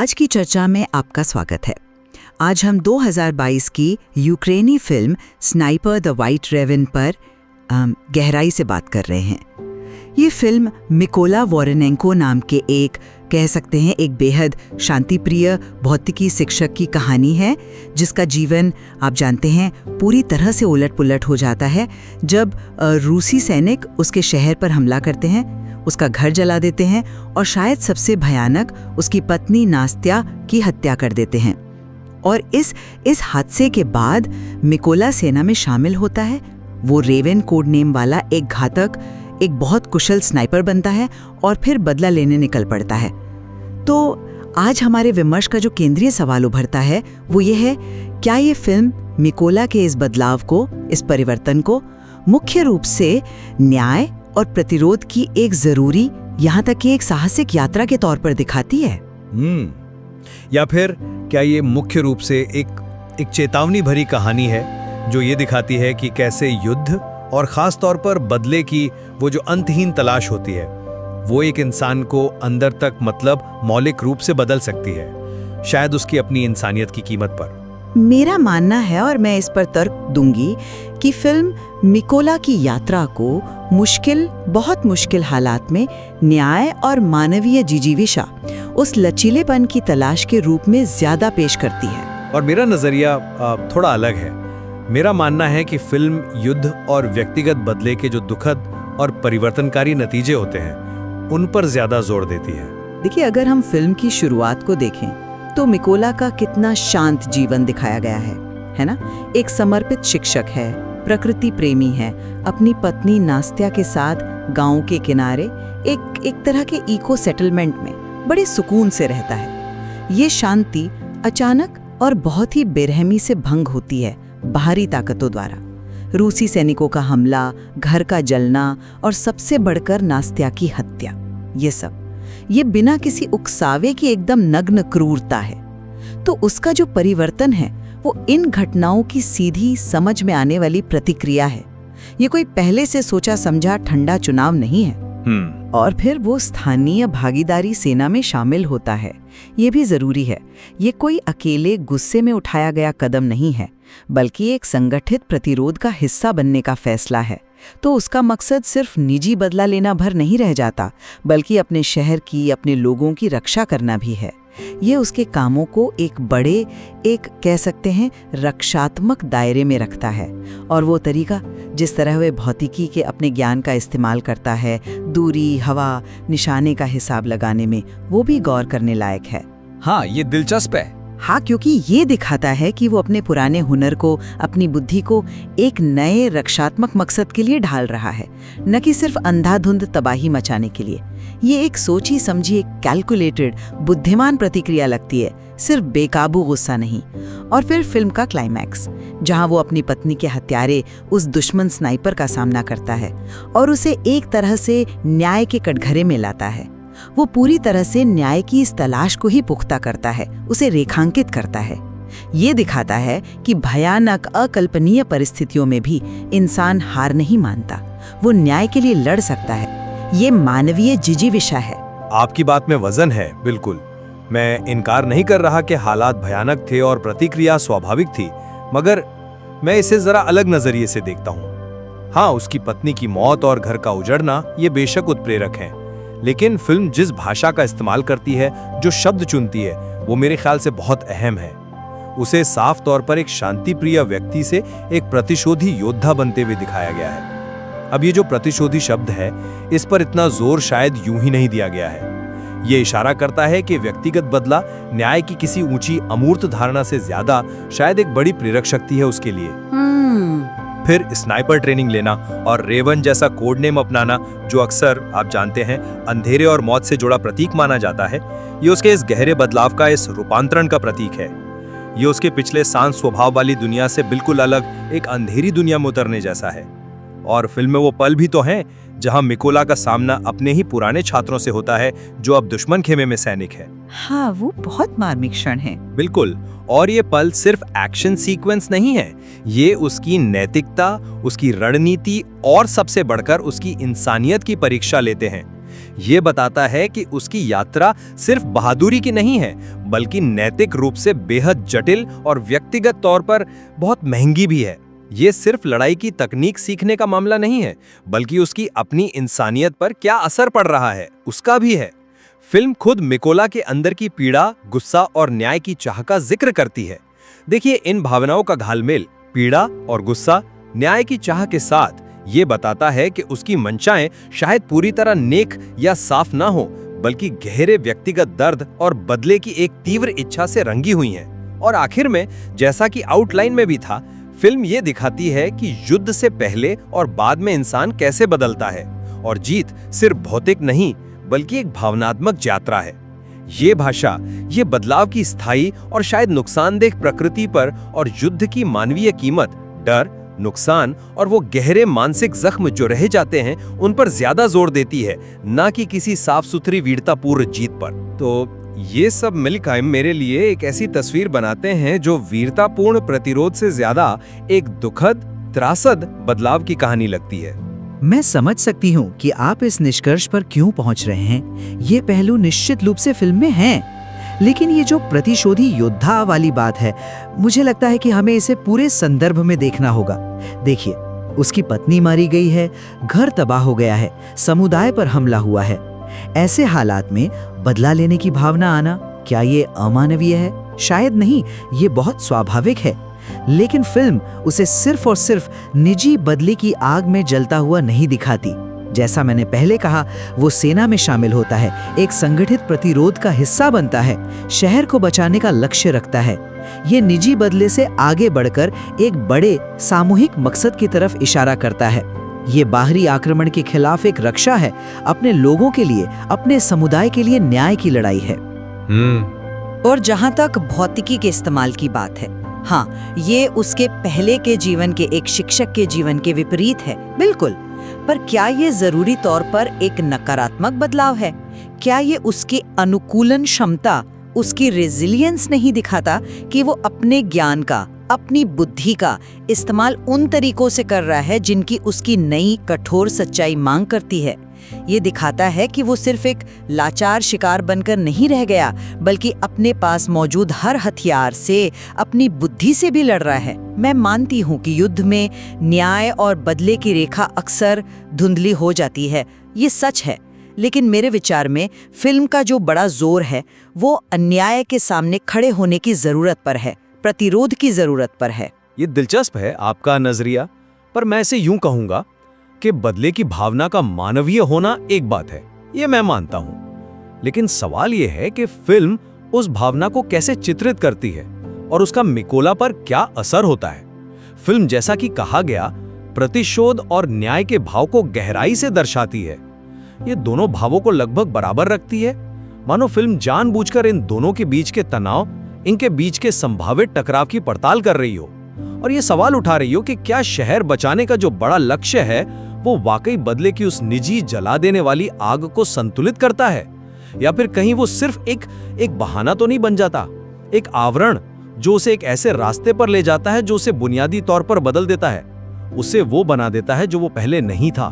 आज की चर्चा में आपका स्वागत है। आज हम 2022 की यूक्रेनी film Sniper The White Raven पर गहराई से बात कर रहे हैं। ये फिल्म मिकोला वोरोनेंको नाम के कह सकते हैं एक बेहद शांतिप्रिय भौतिकी शिक्षक की कहानी है, जिसका जीवन आप जानते हैं पूरी तरह से उलट-पुलट हो जाता है जब रूसी सैनिक उसके शहर पर हमला करते हैं, उसका घर जला देते हैं और शायद सबसे भयानक उसकी पत्नी नास्त्या की हत्या कर देते हैं। और इस हादसे के बाद मिकोला सेना में शामिल होता है। वो रेवन कोड नेम वाला एक घातक, एक बहुत कुशल स्नाइपर बनता है और फिर बदला लेने निकल पड़ता है। तो आज हमारे विमर्श का जो केंद्रीय सवाल उभरता है वो ये है, क्या ये फिल्म मिकोला के इस बदलाव को, इस परिवर्तन को मुख्य रूप से न्याय और प्रतिरोध की एक जरूरी, यहाँ तक कि एक साहसिक यात्रा के तौर पर दिखाती है? या फिर क्या ये मुख्य रूप से एक चेतावनी भरी कहानी है जो ये दिखाती है कि कैसे युद्ध और खास तौर पर बदले की वो जो अंतहीन तलाश होती है वो एक इंसान को अंदर तक मौलिक रूप से बदल सकती है, शायद उसकी अपनी इंसानियत की कीमत पर। मेरा मानना है, और मैं इस पर तर्क दूंगी, कि फिल्म मिकोला की यात्रा को बहुत मुश्किल हालात में न्याय और मानवीय जिजीविषा, उस लचीलेपन की तलाश के रूप में ज्यादा पेश करती है। और मेरा नजरिया थोड़ा अलग है। मेरा मानना है कि फिल्म युद्ध और व्यक्तिगत बदले के जो दुखद और परिवर्तनकारी नतीजे होते हैं उन पर ज्यादा जोर देती है। देखिए, अगर हम फिल्म की शुरुआत को देखें तो मिकोला का कितना शांत जीवन दिखाया गया है ना? एक समर्पित शिक्षक है, प्रकृति प्रेमी है, अपनी पत्नी नास्त्या के साथ गांव के किनारे एक तरह के इको सेटलमेंट में बड़े सुकून से रहता है। ये शांति अचानक और बहुत ही बेरहमी से भंग होती है बाहरी ताकतों द्वारा। रूसी सैनिकों का हमला, घर का जलना और सबसे बढ़कर नास्त्या की हत्या, ये बिना किसी उकसावे की एकदम नग्न क्रूरता है। तो उसका जो परिवर्तन है वो इन घटनाओं की सीधी समझ में आने वाली प्रतिक्रिया है। ये कोई पहले से सोचा समझा ठंडा चुनाव नहीं है। और फिर वो स्थानीय भागीदारी सेना में शामिल होता है। ये भी जरूरी है। ये कोई अकेले गुस्से में उठाया गया कदम नहीं है, बल्कि एक संगठित प्रतिरोध का हिस्सा बनने का फैसला है। तो उसका मकसद सिर्फ निजी बदला लेना भर नहीं रह जाता, बल्कि अपने शहर की, अपने लोगों की रक्षा करना भी है। ये उसके कामों को कह सकते हैं रक्षात्मक दायरे में रखता है। और वो तरीका जिस तरह वह भौतिकी के अपने ज्ञान का इस्तेमाल करता है, दूरी, हवा, निशाने का हिसाब लगाने में, वो भी गौर करने लायक है। हाँ, ये दिलचस्प है। हाँ, क्योंकि ये दिखाता है कि वो अपने पुराने हुनर को, अपनी बुद्धि को एक नए रक्षात्मक मकसद के लिए ढाल रहा है, न कि सिर्फ अंधाधुंध तबाही मचाने के लिए। ये एक सोची समझी, एक कैलकुलेटेड, बुद्धिमान प्रतिक्रिया लगती है, सिर्फ बेकाबू गुस्सा नहीं। और फिर फिल्म का क्लाइमैक्स, जहां वो अपनी पत्नी के हत्यारे, उस दुश्मन स्नाइपर का सामना करता है और उसे एक तरह से न्याय के कटघरे में लाता है। वो पूरी तरह से न्याय की इस तलाश को ही पुख्ता करता है, उसे रेखांकित करता है। ये दिखाता है कि भयानक, अकल्पनीय परिस्थितियों में भी इंसान हार नहीं मानता, वो न्याय के लिए लड़ सकता है। ये मानवीय जिजीविषा है। आपकी बात में वजन है, बिल्कुल। मैं इनकार नहीं कर रहा कि हालात भयानक थे और प्रतिक्रिया स्वाभाविक थी, मगर मैं इसे जरा अलग नजरिए से देखता हूँ। हाँ, उसकी पत्नी की मौत और घर का उजड़ना ये बेशक उत्प्रेरक है, लेकिन फिल्म जिस भाषा का इस्तेमाल करती है, जो शब्द चुनती है, वो मेरे ख्याल से बहुत अहम है। उसे साफ तौर पर एक शांतिप्रिय व्यक्ति से एक प्रतिशोधी योद्धा बनते हुए दिखाया गया है। अब ये जो प्रतिशोधी शब्द है, इस पर इतना जोर शायद यूं ही नहीं दिया गया है। ये इशारा करता है कि व्यक्तिगत बदला न्याय की किसी ऊंची अमूर्त धारणा से ज्यादा शायद एक बड़ी प्रेरक शक्ति है उसके लिए। फिर स्नाइपर ट्रेनिंग लेना और रेवन जैसा कोड नेम अपनाना, जो अक्सर आप जानते हैं अंधेरे और मौत से जुड़ा प्रतीक माना जाता है, ये उसके इस गहरे बदलाव का, इस रूपांतरण का प्रतीक है। ये उसके पिछले शांत स्वभाव वाली दुनिया से बिल्कुल अलग एक अंधेरी दुनिया में उतरने जैसा है। और फिल्म में वो पल भी तो हैं जहां मिकोला का सामना अपने ही पुराने छात्रों से होता है, जो अब दुश्मन खेमे में सैनिक है। हाँ, वो बहुत मार्मिक क्षण है। बिल्कुल। और ये पल सिर्फ एक्शन सीक्वेंस नहीं है, ये उसकी नैतिकता, उसकी रणनीति और सबसे बढ़कर उसकी इंसानियत की परीक्षा लेते हैं। ये बताता है कि उसकी यात्रा सिर्फ बहादुरी की नहीं है, बल्कि नैतिक रूप से बेहद जटिल और व्यक्तिगत तौर पर बहुत महंगी भी है। ये सिर्फ लड़ाई की तकनीक सीखने का मामला नहीं है, बल्कि उसकी अपनी इंसानियत पर क्या असर पड़ रहा है उसका भी है। फिल्म खुद मिकोला के अंदर की पीड़ा, गुस्सा और न्याय की चाह का जिक्र करती है। देखिए, इन भावनाओं का घालमेल, पीड़ा और गुस्सा, न्याय की चाह के साथ, ये बताता है कि उसकी मंशाएं शायद पूरी तरह नेक या साफ ना हो, बल्कि गहरे व्यक्तिगत दर्द और बदले की एक तीव्र इच्छा से रंगी हुई हैं। और आखिर में, जैसा कि आउटलाइन में भी था, फिल्म ये दिखाती है कि युद्ध से पहले और बाद में इंसान कैसे बदलता है, और जीत सिर्फ भौतिक नहीं बल्कि एक भावनात्मक यात्रा है। ये भाषा, ये बदलाव की स्थायी और शायद नुकसानदेह प्रकृति पर और युद्ध की मानवीय कीमत, डर, नुकसान और वो गहरे मानसिक जख्म जो रह जाते हैं, उन पर ज्यादा जोर देती है, ना कि किसी साफ सुथरी वीरतापूर्ण जीत पर। तो ये सब मिलकर मेरे लिए एक ऐसी तस्वीर बनाते हैं जो वीरतापूर्ण प्रतिरोध से ज्यादा एक दुखद, त्रासद बदलाव की कहानी लगती है। मैं समझ सकती हूँ कि आप इस निष्कर्ष पर क्यों पहुँच रहे हैं। ये पहलू निश्चित रूप से फिल्म में हैं, लेकिन ये जो प्रतिशोधी योद्धा वाली बात है, मुझे लगता है कि हमें इसे पूरे संदर्भ में देखना होगा। देखिए, उसकी पत्नी मारी गई है, घर तबाह हो गया है, समुदाय पर हमला हुआ है। ऐसे हालात में बदला लेने की भावना आना, क्या ये अमानवीय है? शायद नहीं, ये बहुत स्वाभाविक है। लेकिन फिल्म उसे सिर्फ और सिर्फ निजी बदले की आग में जलता हुआ नहीं दिखाती। जैसा मैंने पहले कहा, वो सेना में शामिल होता है, एक संगठित प्रतिरोध का हिस्सा बनता है, शहर को बचाने का लक्ष्य रखता है। ये निजी बदले से आगे बढ़कर एक बड़े सामूहिक मकसद की तरफ इशारा करता है। ये बाहरी आक्रमण के खिलाफ एक रक्षा है, अपने लोगों के लिए, अपने समुदाय के लिए न्याय की लड़ाई है। और जहाँ तक भौतिकी के इस्तेमाल की बात है, हाँ, ये उसके पहले के जीवन के एक शिक्षक के जीवन के विपरीत है, बिल्कुल। पर क्या ये जरूरी तौर पर एक नकारात्मक बदलाव है? क्या ये उसकी अनुकूलन क्षमता, उसकी रेजिलियंस नहीं दिखाता कि वो अपने ज्ञान का, अपनी बुद्धि का इस्तेमाल उन तरीकों से कर रहा है जिनकी उसकी नई कठोर सच्चाई मांग करती है? ये दिखाता है कि वो सिर्फ एक लाचार शिकार बनकर नहीं रह गया, बल्कि अपने पास मौजूद हर हथियार से, अपनी बुद्धि से भी लड़ रहा है। मैं मानती हूँ कि युद्ध में न्याय और बदले की रेखा अक्सर धुंधली हो जाती है, ये सच है। लेकिन मेरे विचार में फिल्म का जो बड़ा जोर है, वो अन्याय के सामने खड़े होने की जरूरत पर है, प्रतिरोध की जरूरत पर है। ये दिलचस्प है आपका नजरिया, पर मैं इसे यूं कहूंगा कि बदले की भावना का मानवीय होना एक बात है, ये मैं मानता हूं। लेकिन सवाल ये है कि फिल्म उस भावना को कैसे चित्रित करती है और उसका मिकोला पर क्या असर होता है। फिल्म, जैसा कि कहा गया, प्रतिशोध और न्याय के भाव को गहराई से दर्शाती है। ये दोनों भावों को लगभग बराबर रखती है, मानो फिल्म जानबूझकर इन दोनों के बीच के तनाव, इनके बीच के संभावित टकराव की पड़ताल कर रही हो और ये सवाल उठा रही हो कि क्या शहर बचाने का जो बड़ा लक्ष्य है, वो वाकई बदले की उस निजी जला देने वाली आग को संतुलित करता है, या फिर कहीं वो सिर्फ एक बहाना तो नहीं बन जाता, एक आवरण जो उसे एक ऐसे रास्ते पर ले जाता है जो उसे बुनियादी तौर पर बदल देता है, उसे वो बना देता है जो वो पहले नहीं था।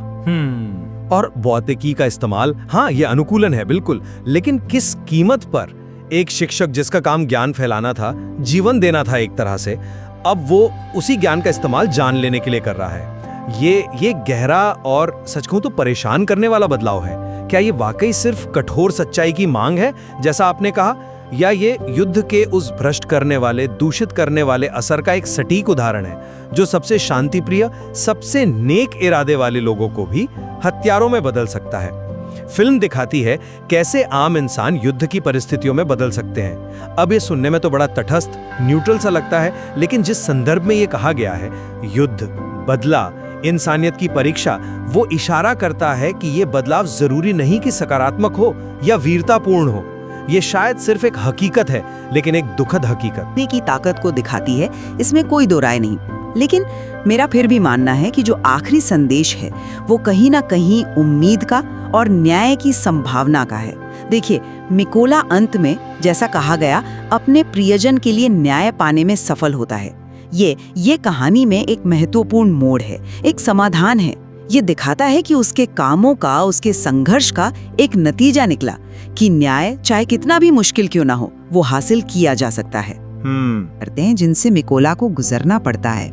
और भौतिकी का इस्तेमाल, हाँ, ये अनुकूलन है बिल्कुल, लेकिन किस कीमत पर? एक शिक्षक जिसका काम ज्ञान फैलाना था, जीवन देना था एक तरह से, अब वो उसी ज्ञान का इस्तेमाल जान लेने के लिए कर रहा है। ये गहरा और सच कहूं तो परेशान करने वाला बदलाव है। क्या ये वाकई सिर्फ कठोर सच्चाई की मांग है, जैसा आपने कहा, या ये युद्ध के उस भ्रष्ट करने वाले, दूषित करने वाले असर का एक सटीक उदाहरण है, जो सबसे शांतिप्रिय, सबसे नेक इरादे वाले लोगों को भी हथियारों में बदल सकता है? फिल्म दिखाती है कैसे आम इंसान युद्ध की परिस्थितियों में बदल सकते हैं। अब ये सुनने में तो बड़ा तटस्थ, न्यूट्रल सा लगता है, लेकिन जिस संदर्भ में ये कहा गया है, युद्ध, बदला, इंसानियत की परीक्षा, वो इशारा करता है कि ये बदलाव जरूरी नहीं कि सकारात्मक हो या वीरतापूर्ण हो। ये शायद सिर्फ एक हकीकत है, लेकिन एक दुखद हकीकत की ताकत को दिखाती है, इसमें कोई दो राय नहीं। लेकिन मेरा फिर भी मानना है कि जो आखिरी संदेश है, वो कहीं ना कहीं उम्मीद का और न्याय की संभावना का है। देखिए, मिकोला अंत में, जैसा कहा गया, अपने प्रियजन के लिए न्याय पाने में सफल होता है। ये कहानी में एक महत्वपूर्ण मोड़ है, एक समाधान है। ये दिखाता है कि उसके कामों का, उसके संघर्ष का एक नतीजा निकला कि न्याय चाहे कितना भी मुश्किल क्यों ना हो, वो हासिल किया जा सकता है। करते हैं जिनसे मिकोला को गुजरना पड़ता है,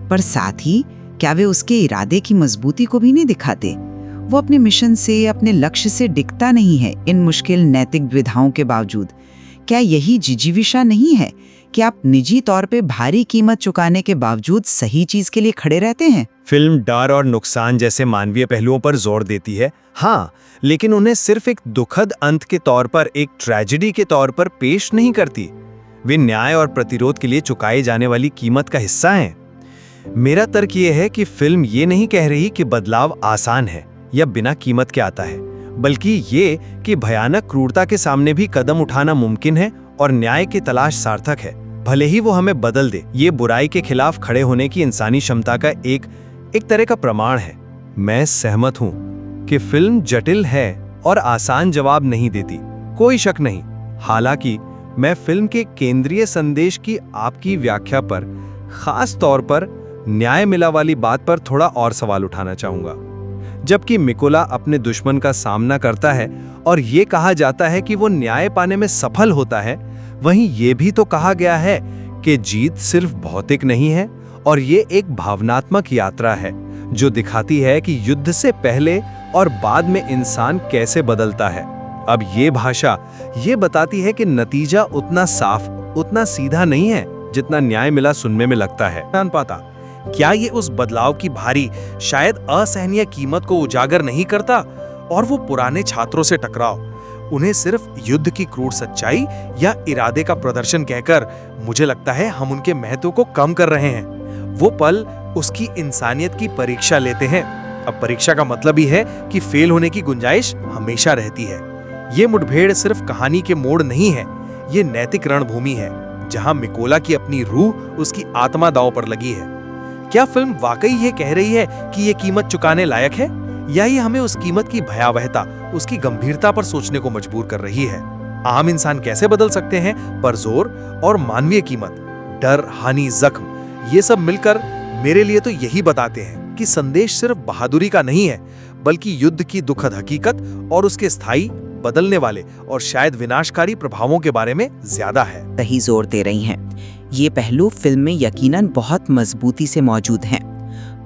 पर साथ ही क्या वे उसके इरादे की मजबूती को भी नहीं दिखाते? वो अपने मिशन से, अपने लक्ष्य से डिगता नहीं है इन मुश्किल नैतिक द्विधाओं के बावजूद। क्या यही जिजीविषा नहीं है कि आप निजी तौर पे भारी कीमत चुकाने के बावजूद सही चीज के लिए खड़े रहते हैं? फिल्म डर और नुकसान जैसे मानवीय पहलुओं पर जोर देती है, हाँ, लेकिन उन्हें सिर्फ एक दुखद अंत के तौर पर, एक ट्रेजेडी के तौर पर पेश नहीं करती। वे न्याय और प्रतिरोध के लिए चुकाई जाने वाली कीमत का हिस्सा हैं। मेरा तर्क ये है कि फिल्म ये नहीं कह रही कि बदलाव आसान है या बिना कीमत के आता है, बल्कि ये कि भयानक क्रूरता के सामने भी कदम उठाना मुमकिन है और न्याय की तलाश सार्थक है, भले ही वो हमें बदल दे। ये बुराई के खिलाफ खड़े होने की इंसानी क्षमता का एक तरह का प्रमाण है। मैं सहमत हूँ कि फिल्म जटिल है और आसान जवाब नहीं देती, कोई शक नहीं। हालांकि मैं फिल्म के केंद्रीय संदेश की आपकी व्याख्या पर, खास तौर पर न्याय मिला वाली बात पर थोड़ा और सवाल उठाना चाहूंगा। जबकि मिकोला अपने दुश्मन का सामना करता है और ये कहा जाता है कि वो न्याय पाने में सफल होता है, वहीं ये भी तो कहा गया है कि जीत सिर्फ भौतिक नहीं है और ये एक भावनात्मक यात्रा है जो दिखाती है कि युद्ध से पहले और बाद में इंसान कैसे बदलता है। अब ये भाषा ये बताती है कि नतीजा उतना साफ, उतना सीधा नहीं है जितना न्याय मिला सुनने में लगता है। जान पाता क्या ये उस बदलाव की भारी, शायद असहनीय कीमत को उजागर नहीं करता? और वो पुराने छात्रों से टकराव उन्हें सिर्फ युद्ध की क्रूर सच्चाई या इरादे का प्रदर्शन कहकर, मुझे लगता है हम उनके महत्व को कम कर रहे हैं। वो पल उसकी इंसानियत की परीक्षा लेते हैं। अब परीक्षा का मतलब ही है कि फेल होने की गुंजाइश हमेशा रहती है। ये मुठभेड़ सिर्फ कहानी के मोड़ नहीं है, ये नैतिक रणभूमि है जहां मिकोला की अपनी रूह, उसकी आत्मा दांव पर लगी है। क्या फिल्म वाकई ये कह रही है कि ये कीमत चुकाने लायक है, या ये हमें उस कीमत की भयावहता, उसकी गंभीरता पर सोचने को मजबूर कर रही है? आम इंसान कैसे बदल सकते हैं, पर जोर और मानवीय कीमत, डर, हानि, जख्म, ये सब मिलकर मेरे लिए तो यही बताते हैं कि संदेश सिर्फ बहादुरी का नहीं है, बल्कि युद्ध की दुखद हकीकत और उसके स्थायी, बदलने वाले और शायद विनाशकारी प्रभावों के बारे में ज्यादा है। सही जोर दे रही हैं। ये पहलू फिल्म में यकीनन बहुत मजबूती से मौजूद हैं।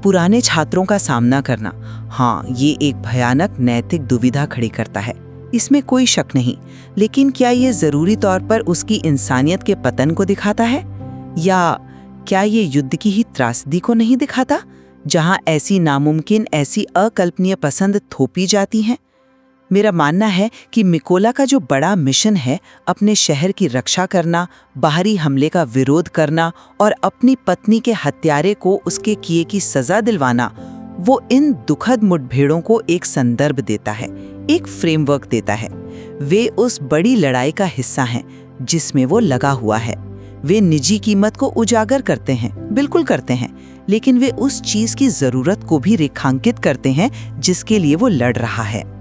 पुराने छात्रों का सामना करना, हाँ, ये एक भयानक नैतिक दुविधा खड़ी करता है, इसमें कोई शक नहीं। लेकिन क्या ये जरूरी तौर पर उसकी इंसानियत के पतन को दिखाता है, या क्या ये युद्ध की ही त्रासदी को नहीं दिखाता, जहां ऐसी नामुमकिन, ऐसी अकल्पनीय पसंद थोपी जाती हैं? मेरा मानना है कि मिकोला का जो बड़ा मिशन है, अपने शहर की रक्षा करना, बाहरी हमले का विरोध करना और अपनी पत्नी के हत्यारे को उसके किए की सजा दिलवाना, वो इन दुखद मुठभेड़ों को एक संदर्भ देता है, एक फ्रेमवर्क देता है। वे उस बड़ी लड़ाई का हिस्सा हैं जिसमें वो लगा हुआ है। वे निजी कीमत को उजागर करते हैं, बिल्कुल करते हैं, लेकिन वे उस चीज की जरूरत को भी रेखांकित करते हैं जिसके लिए वो लड़ रहा है।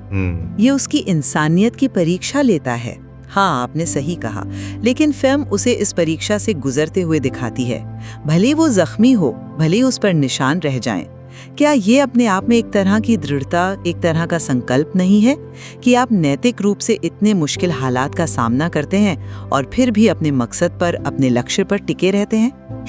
ये उसकी इंसानियत की परीक्षा लेता है। हाँ, आपने सही कहा, लेकिन फिल्म उसे इस परीक्षा से गुजरते हुए दिखाती है। भले वो जख्मी हो, भले उस पर निशान रह जाएं। क्या ये अपने आप में एक तरह की दृढ़ता, एक तरह का संकल्प नहीं है कि आप नैतिक रूप से इतने मुश्किल हालात का सामना करते हैं और फिर भी अपने मकसद पर, अपने लक्ष्य पर टिके रहते हैं?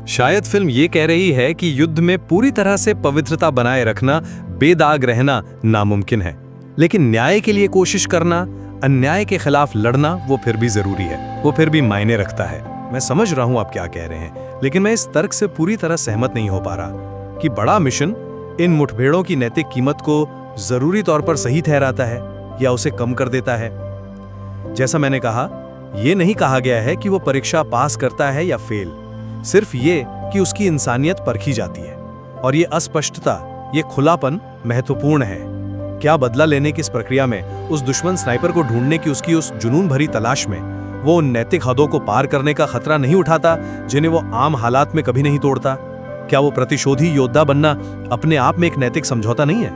शायद फिल्म ये कह रही है कि युद्ध में पूरी तरह से पवित्रता बनाए रखना, बेदाग रहना नामुमकिन है, लेकिन न्याय के लिए कोशिश करना, अन्याय के खिलाफ लड़ना, वो फिर भी जरूरी है, वो फिर भी मायने रखता है। मैं समझ रहा हूं आप क्या कह रहे हैं, लेकिन मैं इस तर्क से पूरी तरह सहमत नहीं हो पा रहा कि बड़ा मिशन इन मुठभेड़ों की नैतिक कीमत को जरूरी तौर पर सही ठहराता है या उसे कम कर देता है। जैसा मैंने कहा, यह नहीं कहा गया है कि वो परीक्षा पास करता है या फेल, सिर्फ ये कि उसकी इंसानियत परखी जाती है। और ये अस्पष्टता, ये खुलापन महत्वपूर्ण है। क्या बदला लेने की इस प्रक्रिया में उस दुश्मन स्नाइपर को ढूंढने की उसकी उस जुनून भरी तलाश में वो उन नैतिक हदों को पार करने का खतरा नहीं उठाता जिन्हें वो आम हालात में कभी नहीं तोड़ता? क्या वो प्रतिशोधी योद्धा बनना अपने आप में एक नैतिक समझौता नहीं है?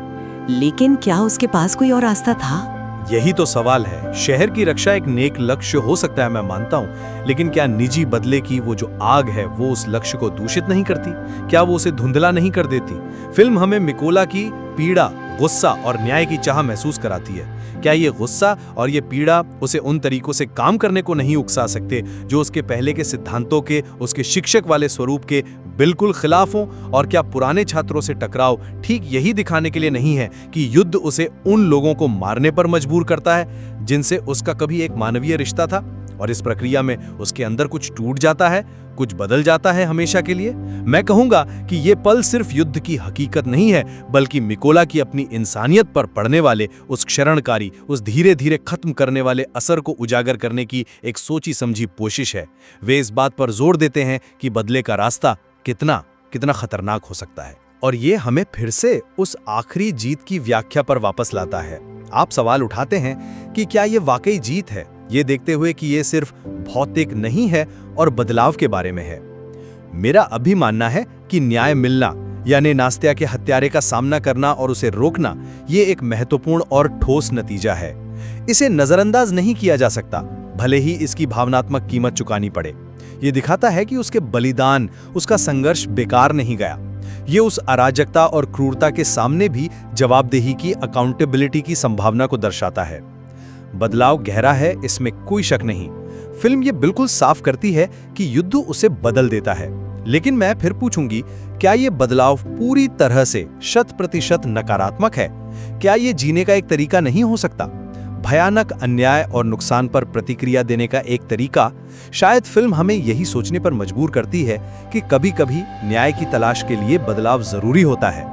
लेकिन क्या उसके पास कोई और रास्ता था? यही तो सवाल है। शहर की रक्षा एक नेक लक्ष्य हो सकता है, मैं मानता हूँ, लेकिन क्या निजी बदले की वो जो आग है वो उस लक्ष्य को दूषित नहीं करती? क्या वो उसे धुंधला नहीं कर देती? फिल्म हमें मिकोला की पीड़ा, गुस्सा और न्याय की चाह महसूस कराती है। क्या ये गुस्सा और ये पीड़ा उसे उन तरीकों से काम करने को नहीं उकसा सकते जो उसके पहले के सिद्धांतों के, उसके शिक्षक वाले स्वरूप के बिल्कुल खिलाफ हों? और क्या पुराने छात्रों से टकराव ठीक यही दिखाने के लिए नहीं है कि युद्ध उसे उन लोगों को मारने पर मजबूर करता है जिनसे उसका कभी एक मानवीय रिश्ता था, और इस प्रक्रिया में उसके अंदर कुछ टूट जाता है, कुछ बदल जाता है हमेशा के लिए? मैं कहूंगा कि ये पल सिर्फ युद्ध की हकीकत नहीं है, बल्कि मिकोला की अपनी इंसानियत पर पड़ने वाले उस क्षरणकारी, उस धीरे धीरे खत्म करने वाले असर को उजागर करने की एक सोची समझी कोशिश है। वे इस बात पर जोर देते हैं कि बदले का रास्ता कितना कितना खतरनाक हो सकता है। और ये हमें फिर से उस आखिरी जीत की व्याख्या पर वापस लाता है। आप सवाल उठाते हैं कि क्या ये वाकई जीत है, ये देखते हुए कि ये सिर्फ भौतिक नहीं है और बदलाव के बारे में है। मेरा अभी मानना है कि न्याय मिलना, यानी नास्तिया के हत्यारे का सामना करना और उसे रोकना, ये एक महत्वपूर्ण और ठोस नतीजा है। इसे नजरअंदाज नहीं किया जा सकता, भले ही इसकी भावनात्मक कीमत चुकानी पड़े। ये दिखाता है कि उसके बलिदान, उसका संघर्ष बेकार नहीं गया। ये उस अराजकता और क्रूरता के सामने भी जवाबदेही की, अकाउंटेबिलिटी की संभावना को दर्शाता है। बदलाव गहरा है, इसमें कोई शक नहीं। फिल्म ये बिल्कुल साफ करती है कि युद्ध उसे बदल देता है, लेकिन मैं फिर पूछूंगी, क्या ये बदलाव पूरी तरह से 100% नकारात्मक है? क्या ये जीने का एक तरीका नहीं हो सकता? भयानक अन्याय और नुकसान पर प्रतिक्रिया देने का एक तरीका? शायद फिल्म हमें यही सोचने पर मजबूर करती है कि कभी-कभी न्याय की तलाश के लिए बदलाव जरूरी होता है,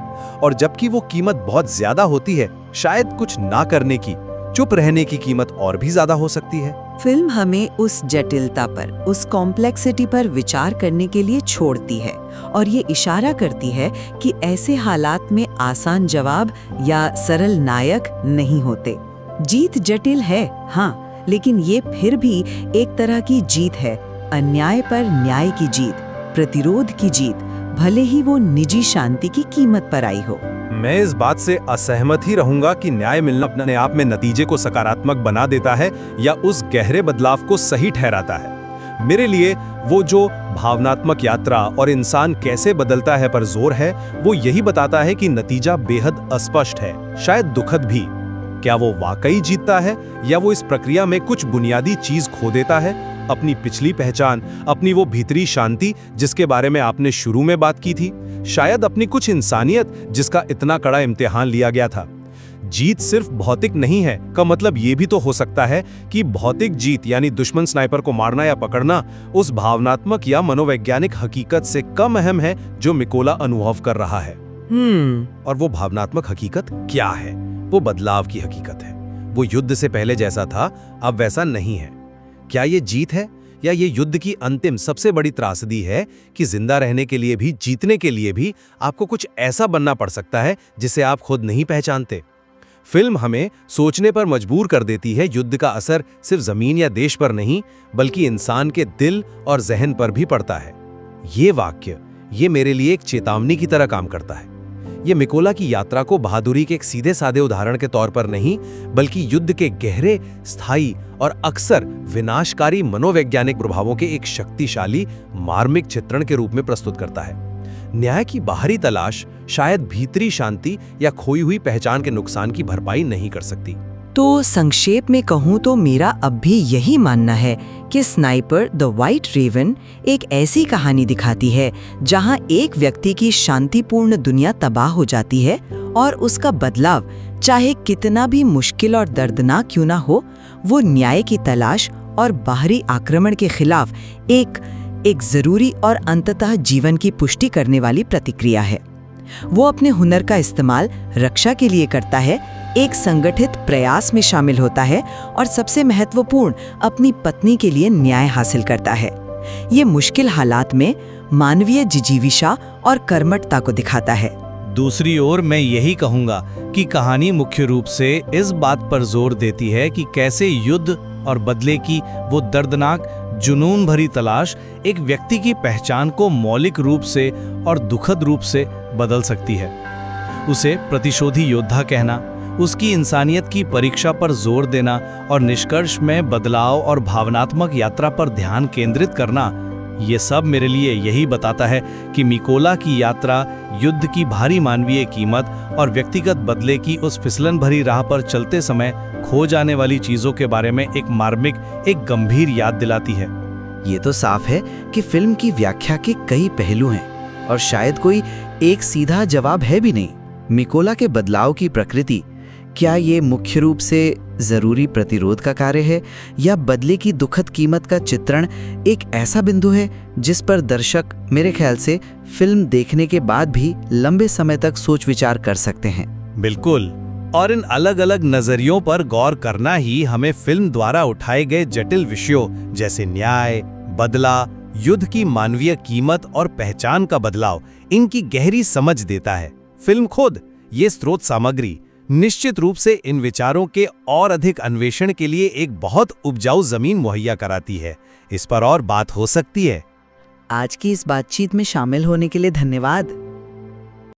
और जबकि वो कीमत बहुत ज्यादा होती है, शायद कुछ ना करने की, चुप रहने की कीमत और भी ज्यादा हो सकती है। फिल्म हमें उस जटिलता पर, उस कॉम्प्लेक्सिटी पर विचार करने के लिए छोड़ती है, और ये इशारा करती है कि ऐसे हालात में आसान जवाब या सरल नायक नहीं होते। जीत जटिल है, हाँ, लेकिन ये फिर भी एक तरह की जीत है, अन्याय पर न्याय की जीत, प्रतिरोध की जीत, भले ही वो निजी शांति की कीमत पर आई हो। मैं इस बात से असहमत ही रहूंगा कि न्याय मिलना अपने आप में नतीजे को सकारात्मक बना देता है या उस गहरे बदलाव को सही ठहराता है। मेरे लिए वो जो भावनात्मक यात्रा और इंसान कैसे बदलता है पर जोर है, वो यही बताता है कि नतीजा बेहद अस्पष्ट है, शायद दुखद भी। क्या वो वाकई जीतता है, या वो इस प्रक्रिया में कुछ बुनियादी चीज खो देता है? अपनी पिछली पहचान, अपनी वो भीतरी शांति जिसके बारे में आपने शुरू में बात की थी, शायद अपनी कुछ इंसानियत जिसका इतना कड़ा इम्तिहान लिया गया था। जीत सिर्फ भौतिक नहीं है का मतलब ये भी तो हो सकता है कि भौतिक जीत यानी दुश्मन स्नाइपर को मारना या पकड़ना उस भावनात्मक या मनोवैज्ञानिक हकीकत से कम अहम है जो मिकोला अनुभव कर रहा है। और वो भावनात्मक हकीकत क्या है? वो बदलाव की हकीकत है। वो युद्ध से पहले जैसा था अब वैसा नहीं है। क्या ये जीत है, या ये युद्ध की अंतिम सबसे बड़ी त्रासदी है कि जिंदा रहने के लिए भी, जीतने के लिए भी आपको कुछ ऐसा बनना पड़ सकता है जिसे आप खुद नहीं पहचानते? फिल्म हमें सोचने पर मजबूर कर देती है, युद्ध का असर सिर्फ जमीन या देश पर नहीं बल्कि इंसान के दिल और जहन पर भी पड़ता है। ये वाक्य, ये मेरे लिए एक चेतावनी की तरह काम करता है। ये मिकोला की यात्रा को बहादुरी के एक सीधे साधे उदाहरण के तौर पर नहीं, बल्कि युद्ध के गहरे, स्थायी और अक्सर विनाशकारी मनोवैज्ञानिक प्रभावों के एक शक्तिशाली, मार्मिक चित्रण के रूप में प्रस्तुत करता है। न्याय की बाहरी तलाश शायद भीतरी शांति या खोई हुई पहचान के नुकसान की भरपाई नहीं कर सकती। तो संक्षेप में कहूँ तो मेरा अब भी यही मानना है कि स्नाइपर द व्हाइट रेवन एक ऐसी कहानी दिखाती है जहां एक व्यक्ति की शांतिपूर्ण दुनिया तबाह हो जाती है और उसका बदलाव, चाहे कितना भी मुश्किल और दर्दनाक क्यों ना हो, वो न्याय की तलाश और बाहरी आक्रमण के खिलाफ एक जरूरी और अंततः जीवन की पुष्टि करने वाली प्रतिक्रिया है। वो अपने हुनर का इस्तेमाल रक्षा के लिए करता है, एक संगठित प्रयास में शामिल होता है और सबसे महत्वपूर्ण, अपनी पत्नी के लिए न्याय हासिल करता है। ये मुश्किल हालात में मानवीय जिजीविषा और कर्मठता को दिखाता है। दूसरी ओर मैं यही कहूँगा कि कहानी मुख्य रूप से इस बात पर जोर देती है कि कैसे युद्ध और बदले की वो दर्दनाक, जुनून भरी तलाश एक व्यक्ति की पहचान को मौलिक रूप से और दुखद रूप से बदल सकती है। उसे प्रतिशोधी योद्धा कहना, उसकी इंसानियत की परीक्षा पर जोर देना और निष्कर्ष में बदलाव और भावनात्मक यात्रा पर ध्यान केंद्रित करना, ये सब मेरे लिए यही बताता है कि मिकोला की यात्रा युद्ध की भारी मानवीय कीमत और व्यक्तिगत बदले की उस फिसलन भरी राह पर चलते समय खो जाने वाली चीजों के बारे में एक मार्मिक, एक गंभीर याद दिलाती है। ये तो साफ है कि फिल्म की व्याख्या के कई पहलू हैं और शायद कोई एक सीधा जवाब है भी नहीं। मिकोला के बदलाव की प्रकृति, क्या ये मुख्य रूप से जरूरी प्रतिरोध का कार्य है या बदले की दुखद कीमत का चित्रण एक ऐसा बिंदु है जिस पर दर्शक मेरे ख्याल से फिल्म देखने के बाद भी लंबे समय तक सोच विचार कर सकते हैं। बिल्कुल, और इन अलग अलग नजरियों पर गौर करना ही हमें फिल्म द्वारा उठाए गए जटिल विषयों जैसे न्याय, बदला, युद्ध की मानवीय कीमत और पहचान का बदलाव, इनकी गहरी समझ देता है। फिल्म खुद ये स्रोत सामग्री निश्चित रूप से इन विचारों के और अधिक अन्वेषण के लिए एक बहुत उपजाऊ जमीन मुहैया कराती है। इस पर और बात हो सकती है। आज की इस बातचीत में शामिल होने के लिए धन्यवाद।